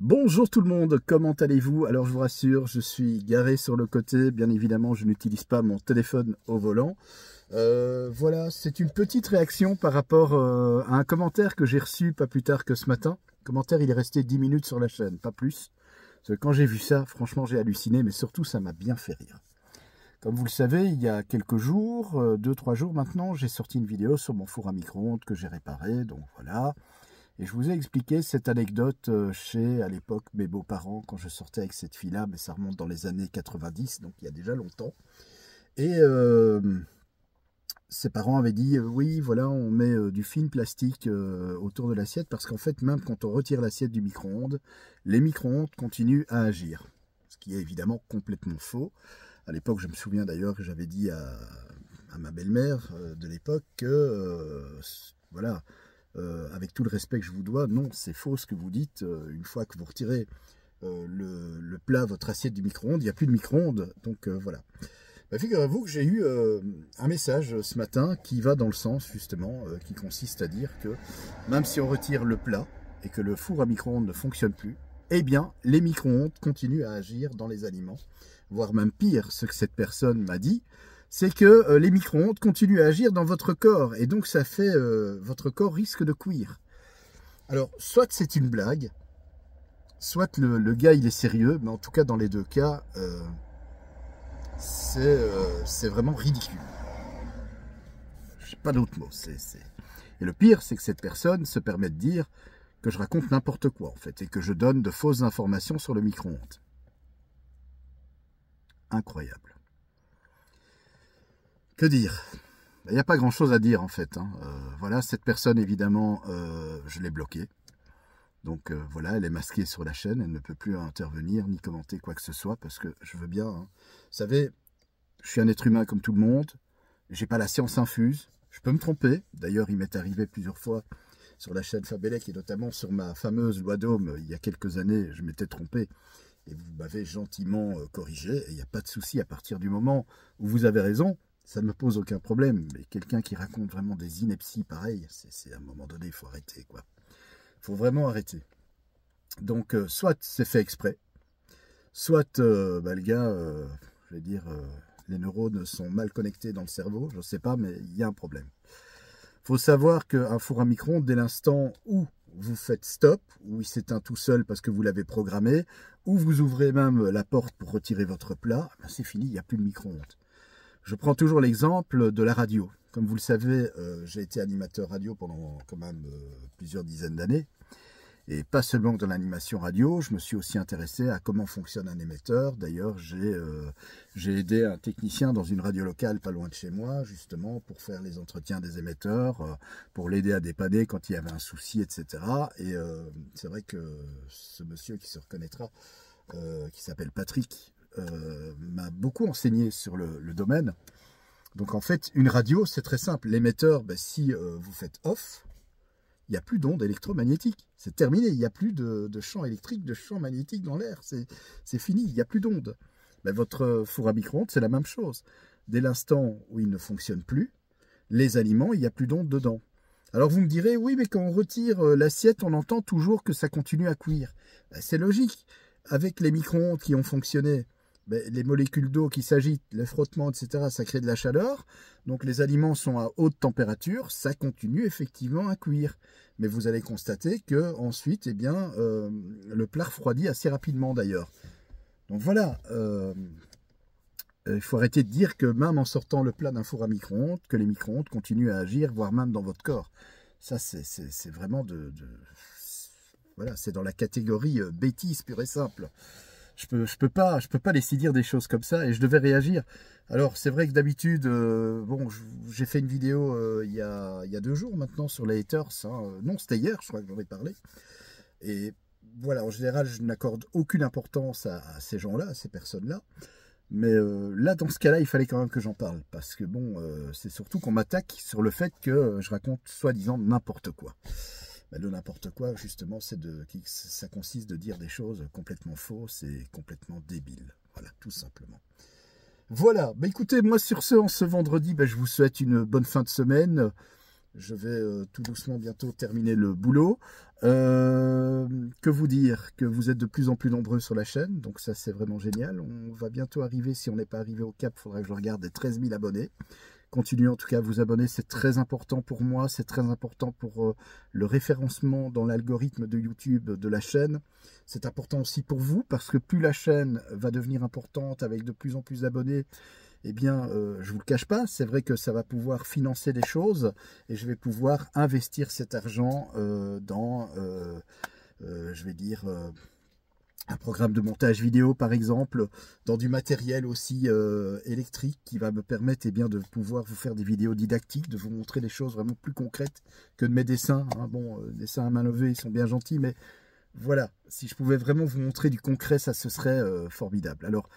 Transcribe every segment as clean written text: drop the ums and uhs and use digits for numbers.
Bonjour tout le monde, comment allez-vous? Alors je vous rassure, je suis garé sur le côté, bien évidemment je n'utilise pas mon téléphone au volant. Voilà, c'est une petite réaction par rapport à un commentaire que j'ai reçu pas plus tard que ce matin. Le commentaire il est resté 10 minutes sur la chaîne, pas plus. Parce que quand j'ai vu ça, franchement j'ai halluciné, mais surtout ça m'a bien fait rire. Comme vous le savez, il y a quelques jours, 2-3 jours maintenant, j'ai sorti une vidéo sur mon four à micro-ondes que j'ai réparé, donc voilà. Et je vous ai expliqué cette anecdote chez, à l'époque, mes beaux-parents, quand je sortais avec cette fille-là, mais ça remonte dans les années 90, donc il y a déjà longtemps. Et ses parents avaient dit, oui, voilà, on met du film plastique autour de l'assiette, parce qu'en fait, même quand on retire l'assiette du micro-ondes, les micro-ondes continuent à agir. Ce qui est évidemment complètement faux. À l'époque, je me souviens d'ailleurs que j'avais dit à ma belle-mère de l'époque que, voilà, avec tout le respect que je vous dois, non, c'est faux ce que vous dites. Une fois que vous retirez le plat, votre assiette du micro-ondes, il n'y a plus de micro-ondes. Donc voilà. Bah, figurez-vous que j'ai eu un message ce matin qui va dans le sens, justement, qui consiste à dire que même si on retire le plat et que le four à micro-ondes ne fonctionne plus, eh bien, les micro-ondes continuent à agir dans les aliments. Voire même pire, ce que cette personne m'a dit, c'est que les micro-ondes continuent à agir dans votre corps. Et donc, ça fait... votre corps risque de cuire. Alors, soit c'est une blague, soit le gars, il est sérieux. Mais en tout cas, dans les deux cas, c'est vraiment ridicule. Je n'ai pas d'autre mot. Et le pire, c'est que cette personne se permet de dire que je raconte n'importe quoi, en fait. Et que je donne de fausses informations sur le micro-ondes. Incroyable. Que dire? Il n'y a pas grand-chose à dire en fait. Voilà, cette personne évidemment, je l'ai bloquée. Donc voilà, elle est masquée sur la chaîne, elle ne peut plus intervenir ni commenter quoi que ce soit parce que je veux bien. Vous savez, je suis un être humain comme tout le monde. J'ai pas la science infuse. Je peux me tromper. D'ailleurs, il m'est arrivé plusieurs fois sur la chaîne Fabelec et notamment sur ma fameuse loi d'Ohm. Il y a quelques années, je m'étais trompé. Et vous m'avez gentiment corrigé. Et il n'y a pas de souci à partir du moment où vous avez raison. Ça ne me pose aucun problème, mais quelqu'un qui raconte vraiment des inepties pareilles, c'est à un moment donné, il faut arrêter, quoi. Il faut vraiment arrêter. Donc, soit c'est fait exprès, soit le gars, je vais dire, les neurones sont mal connectés dans le cerveau, je ne sais pas, mais il y a un problème. Il faut savoir qu'un four à micro-ondes, dès l'instant où vous faites stop, où il s'éteint tout seul parce que vous l'avez programmé, ou vous ouvrez même la porte pour retirer votre plat, ben c'est fini, il n'y a plus de micro-ondes. Je prends toujours l'exemple de la radio. Comme vous le savez, j'ai été animateur radio pendant quand même plusieurs dizaines d'années. Et pas seulement dans l'animation radio, je me suis aussi intéressé à comment fonctionne un émetteur. D'ailleurs, j'ai aidé un technicien dans une radio locale pas loin de chez moi, justement, pour faire les entretiens des émetteurs, pour l'aider à dépanner quand il y avait un souci, etc. Et c'est vrai que ce monsieur qui se reconnaîtra, qui s'appelle Patrick, m'a beaucoup enseigné sur le domaine. Donc en fait, une radio, c'est très simple. L'émetteur, ben, si vous faites off, il n'y a plus d'ondes électromagnétiques. C'est terminé. Il n'y a plus de champ électrique, de champ magnétique dans l'air. C'est fini. Il n'y a plus d'ondes. Ben, votre four à micro-ondes, c'est la même chose. Dès l'instant où il ne fonctionne plus, les aliments, il n'y a plus d'ondes dedans. Alors vous me direz, oui, mais quand on retire l'assiette, on entend toujours que ça continue à cuire. Ben, c'est logique. Avec les micro-ondes qui ont fonctionné, ben, les molécules d'eau qui s'agitent, les frottements, etc., ça crée de la chaleur. Donc les aliments sont à haute température, ça continue effectivement à cuire. Mais vous allez constater que ensuite, eh bien, le plat refroidit assez rapidement d'ailleurs. Donc voilà, il faut arrêter de dire que même en sortant le plat d'un four à micro-ondes, que les micro-ondes continuent à agir, voire même dans votre corps. Ça, c'est vraiment voilà, c'est dans la catégorie bêtise pure et simple. Je peux pas laisser dire des choses comme ça et je devais réagir. Alors c'est vrai que d'habitude, bon, j'ai fait une vidéo il y a 2 jours maintenant sur les haters. Non, c'était hier, je crois que j'en ai parlé. Et voilà, en général, je n'accorde aucune importance à ces gens-là, à ces personnes-là. Mais là, dans ce cas-là, il fallait quand même que j'en parle. Parce que bon, c'est surtout qu'on m'attaque sur le fait que je raconte soi-disant n'importe quoi. Le n'importe quoi, justement, ça consiste de dire des choses complètement fausses et complètement débiles. Voilà, tout simplement. Voilà, bah écoutez, moi sur ce, en ce vendredi, je vous souhaite une bonne fin de semaine. Je vais tout doucement bientôt terminer le boulot. Que vous dire? Que vous êtes de plus en plus nombreux sur la chaîne, donc ça c'est vraiment génial. On va bientôt arriver, si on n'est pas arrivé au cap, il faudra que je regarde, des 13 000 abonnés. Continuez en tout cas à vous abonner, c'est très important pour moi, c'est très important pour le référencement dans l'algorithme de YouTube de la chaîne. C'est important aussi pour vous, parce que plus la chaîne va devenir importante avec de plus en plus d'abonnés, eh bien, je ne vous le cache pas, c'est vrai que ça va pouvoir financer des choses, et je vais pouvoir investir cet argent dans, je vais dire... un programme de montage vidéo par exemple, dans du matériel aussi électrique qui va me permettre bien, de pouvoir vous faire des vidéos didactiques, de vous montrer des choses vraiment plus concrètes que de mes dessins. Hein. Bon, dessins à main levée, ils sont bien gentils, mais voilà, si je pouvais vraiment vous montrer du concret, ça ce serait formidable. Alors,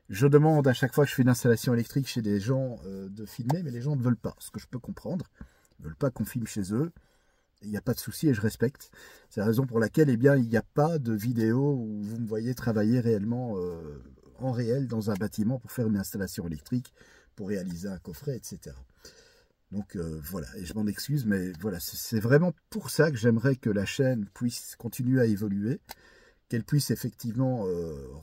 je demande à chaque fois que je fais une installation électrique chez des gens de filmer, mais les gens ne veulent pas, ce que je peux comprendre. Ils ne veulent pas qu'on filme chez eux. Il n'y a pas de souci et je respecte. C'est la raison pour laquelle il n'y a pas de vidéo où vous me voyez travailler réellement en réel dans un bâtiment pour faire une installation électrique, pour réaliser un coffret, etc. Donc voilà, et je m'en excuse, mais voilà, c'est vraiment pour ça que j'aimerais que la chaîne puisse continuer à évoluer, qu'elle puisse effectivement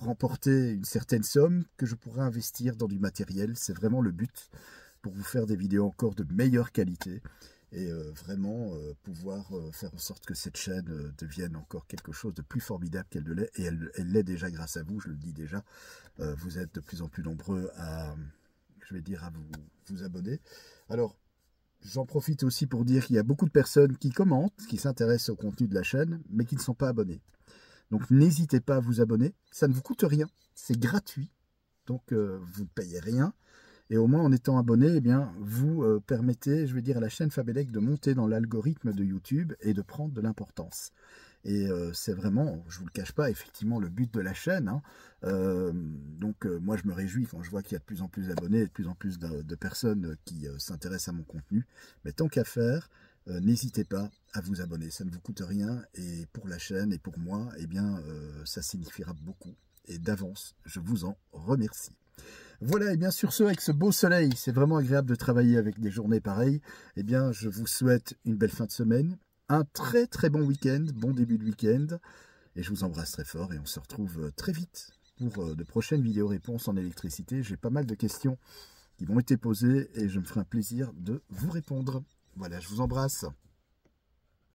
remporter une certaine somme que je pourrais investir dans du matériel. C'est vraiment le but, pour vous faire des vidéos encore de meilleure qualité. Et vraiment pouvoir faire en sorte que cette chaîne devienne encore quelque chose de plus formidable qu'elle ne l'est. Et elle l'est déjà grâce à vous, je le dis déjà. Vous êtes de plus en plus nombreux à, je vais dire, à vous abonner. Alors, j'en profite aussi pour dire qu'il y a beaucoup de personnes qui commentent, qui s'intéressent au contenu de la chaîne, mais qui ne sont pas abonnés. Donc, n'hésitez pas à vous abonner. Ça ne vous coûte rien, c'est gratuit. Donc, vous ne payez rien. Et au moins, en étant abonné, eh bien, vous permettez, je vais dire, à la chaîne Fabelec de monter dans l'algorithme de YouTube et de prendre de l'importance. Et c'est vraiment, je ne vous le cache pas, effectivement, le but de la chaîne. Hein. Donc, moi, je me réjouis quand je vois qu'il y a de plus en plus d'abonnés et de plus en plus de personnes qui s'intéressent à mon contenu. Mais tant qu'à faire, n'hésitez pas à vous abonner. Ça ne vous coûte rien. Et pour la chaîne et pour moi, eh bien, ça signifiera beaucoup. Et d'avance, je vous en remercie. Voilà, et bien sur ce, avec ce beau soleil, c'est vraiment agréable de travailler avec des journées pareilles. Eh bien, je vous souhaite une belle fin de semaine, un très très bon week-end, bon début de week-end. Et je vous embrasse très fort et on se retrouve très vite pour de prochaines vidéos-réponses en électricité. J'ai pas mal de questions qui m'ont été posées et je me ferai un plaisir de vous répondre. Voilà, je vous embrasse.